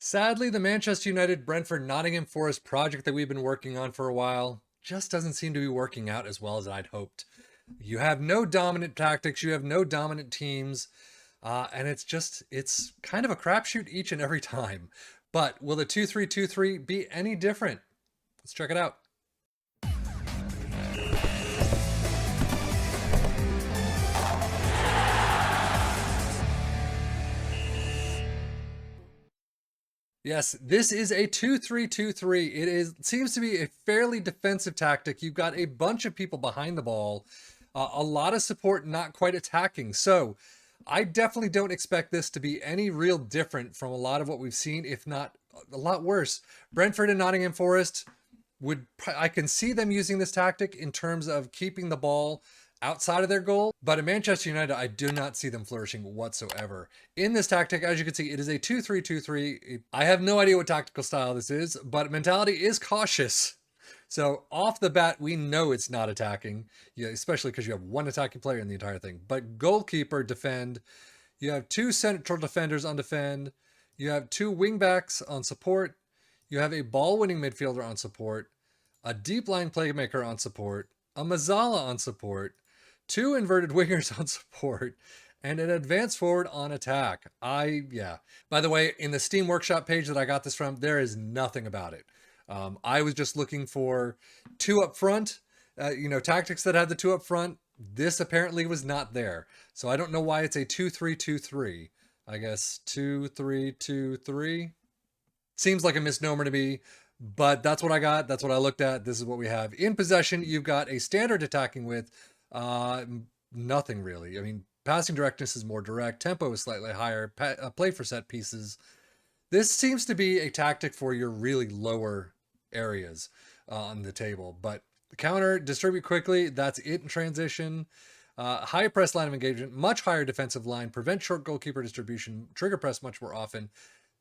Sadly, the Manchester United Brentford Nottingham Forest project that we've been working on for a while just doesn't seem to be working out as well as I'd hoped. You have no dominant tactics, you have no dominant teams, and it's kind of a crapshoot each and every time. But will the 2-3-2-3 be any different? Let's check it out. Yes, this is a 2-3-2-3. Seems to be a fairly defensive tactic. You've got a bunch of people behind the ball, a lot of support, not quite attacking. So I definitely don't expect this to be any real different from a lot of what we've seen, if not a lot worse. Brentford and Nottingham Forest I can see them using this tactic in terms of keeping the ball outside of their goal. But in Manchester United, I do not see them flourishing whatsoever. In this tactic, as you can see, it is a 2-3-2-3. I have no idea what tactical style this is, but mentality is cautious. So off the bat, we know it's not attacking, yeah, especially because you have one attacking player in the entire thing. But goalkeeper, defend. You have two central defenders on defend. You have two wingbacks on support. You have a ball-winning midfielder on support, a deep line playmaker on support, a Mazzala on support, two inverted wingers on support, and an advanced forward on attack. Yeah. By the way, in the Steam Workshop page that I got this from, there is nothing about it. I was just looking for two up front, tactics that had the two up front. This apparently was not there. So I don't know why it's a 2-3-2-3. I guess 2-3-2-3. Seems like a misnomer to me, but that's what I got. That's what I looked at. This is what we have. In possession, you've got a standard attacking with nothing really. I mean, passing directness is more direct. Tempo is slightly higher. Play for set pieces. This seems to be a tactic for your really lower areas on the table. But the counter, distribute quickly. That's it in transition. High press line of engagement, much higher defensive line, prevent short goalkeeper distribution, trigger press much more often,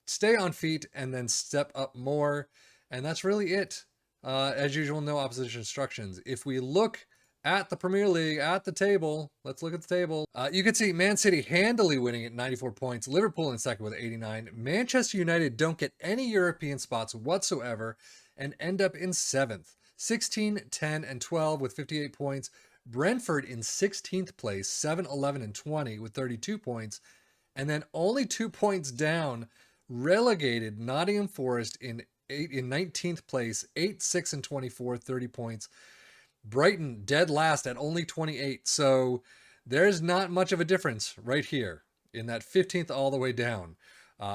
stay on feet, and then step up more. And that's really it. As usual, no opposition instructions. If we look at the Premier League, at the table, let's look at the table. You can see Man City handily winning at 94 points, Liverpool in second with 89. Manchester United don't get any European spots whatsoever and end up in seventh. 16, 10, and 12 with 58 points. Brentford in 16th place, 7, 11, and 20 with 32 points. And then only 2 points down, relegated Nottingham Forest in 19th place, 8, 6, and 24, 30 points. Brighton dead last at only 28. So there's not much of a difference right here in that 15th all the way down,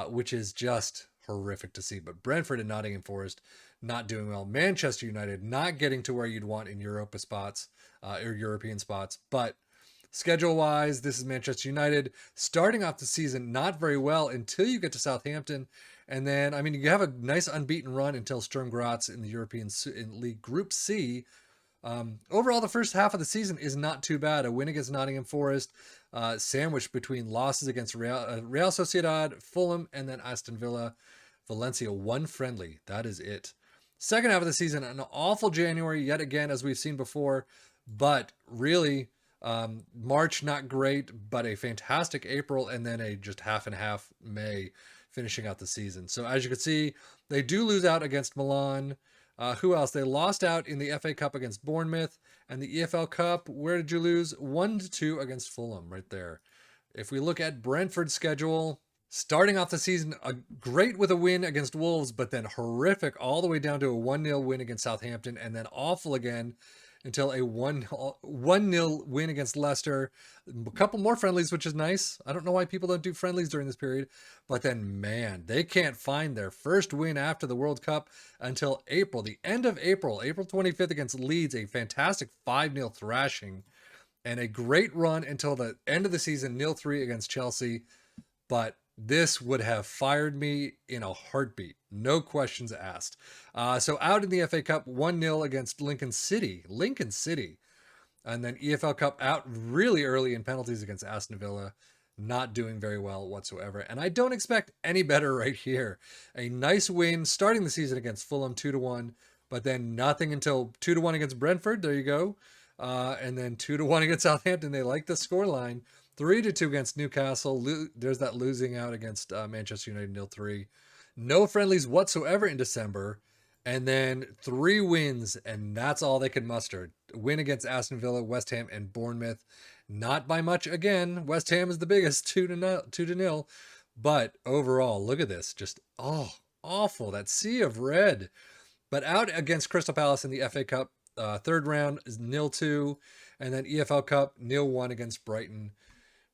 which is just horrific to see. But Brentford and Nottingham Forest not doing well. Manchester United not getting to where you'd want in Europa spots or European spots. But schedule-wise, this is Manchester United starting off the season not very well until you get to Southampton. And then, I mean, you have a nice unbeaten run until Sturm Graz in the European League Group C. Overall, the first half of the season is not too bad. A win against Nottingham Forest, sandwiched between losses against Real Sociedad, Fulham, and then Aston Villa. Valencia, one friendly. That is it. Second half of the season, an awful January yet again, as we've seen before. But really, March not great, but a fantastic April, and then a just half and half May, finishing out the season. So as you can see, they do lose out against Milan. Who else? They lost out in the FA Cup against Bournemouth, and the EFL Cup, where did you lose? 1-2 against Fulham right there. If we look at Brentford's schedule, starting off the season, great with a win against Wolves, but then horrific all the way down to a 1-0 win against Southampton, and then awful again until a 1-0 win against Leicester. A couple more friendlies, which is nice. I don't know why people don't do friendlies during this period. But then, man, they can't find their first win after the World Cup until April. The end of April, April 25th against Leeds, a fantastic 5-0 thrashing. And a great run until the end of the season, 0-3 against Chelsea. But this would have fired me in a heartbeat. No questions asked. So out in the FA Cup, 1-0 against Lincoln City. And then EFL Cup out really early in penalties against Aston Villa. Not doing very well whatsoever. And I don't expect any better right here. A nice win starting the season against Fulham 2-1. But then nothing until 2-1 against Brentford. There you go. And then 2-1 against Southampton. They like the scoreline. 3-2 against Newcastle. There's that losing out against Manchester United 0-3. no friendlies whatsoever in December, and then 3 wins, and that's all they could muster. Win against Aston Villa, West Ham, and Bournemouth. Not by much again. West Ham is the biggest, 2-0. But overall, look at this. Just, awful. That sea of red. But out against Crystal Palace in the FA Cup, third round is 0-2. And then EFL Cup, 0-1 against Brighton.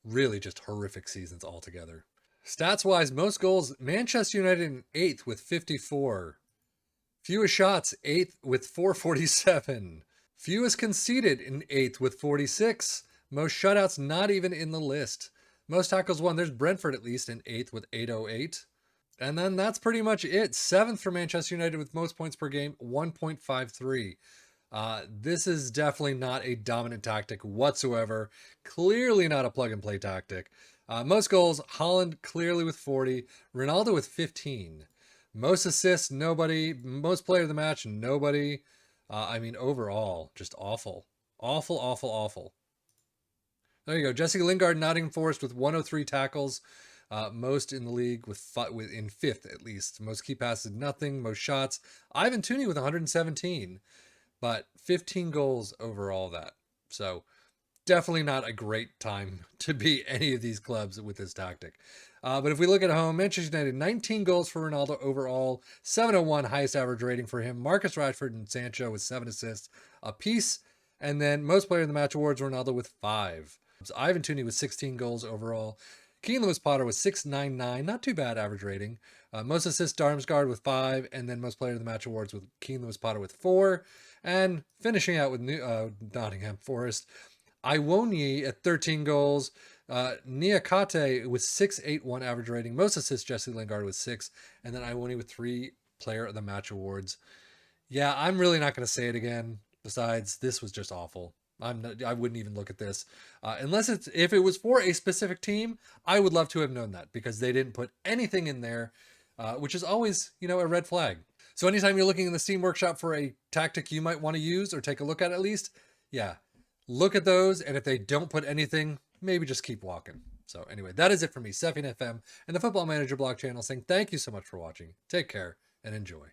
Really just horrific seasons altogether. Stats-wise, most goals, Manchester United in 8th with 54. Fewest shots, 8th with 447. Fewest conceded in 8th with 46. Most shutouts not even in the list. Most tackles won. There's Brentford at least in 8th with 808. And then that's pretty much it. 7th for Manchester United with most points per game, 1.53. This is definitely not a dominant tactic whatsoever. Clearly not a plug-and-play tactic. Most goals, Haaland clearly with 40. Ronaldo with 15. Most assists, nobody. Most player of the match, nobody. Overall, just awful. Awful, awful, awful. There you go. Jesse Lingard, Nottingham Forest with 103 tackles. Most in the league in 5th at least. Most key passes, nothing. Most shots. Ivan Toney with 117. But 15 goals overall that. So definitely not a great time to beat any of these clubs with this tactic. But if we look at home, Manchester United, 19 goals for Ronaldo overall, 701 highest average rating for him. Marcus Rashford and Sancho with 7 assists apiece. And then most player of the match awards, Ronaldo with 5. So Ivan Toney with 16 goals overall. Keane Lewis Potter with 699, not too bad average rating. Most assists, Darmsgaard with 5, and then most player of the match awards with Keane Lewis Potter with 4. And finishing out with Nottingham Forest, Iwonyi at 13 goals. Niakate with 681 average rating. Most assists, Jesse Lingard with 6. And then Iwonyi with 3 player of the match awards. Yeah, I'm really not going to say it again. Besides, this was just awful. I wouldn't even look at this. If it was for a specific team, I would love to have known that because they didn't put anything in there, which is always, a red flag. So anytime you're looking in the Steam Workshop for a tactic you might want to use or take a look at least, yeah, look at those. And if they don't put anything, maybe just keep walking. So anyway, that is it for me, Stefan FM and the Football Manager blog channel saying thank you so much for watching. Take care and enjoy.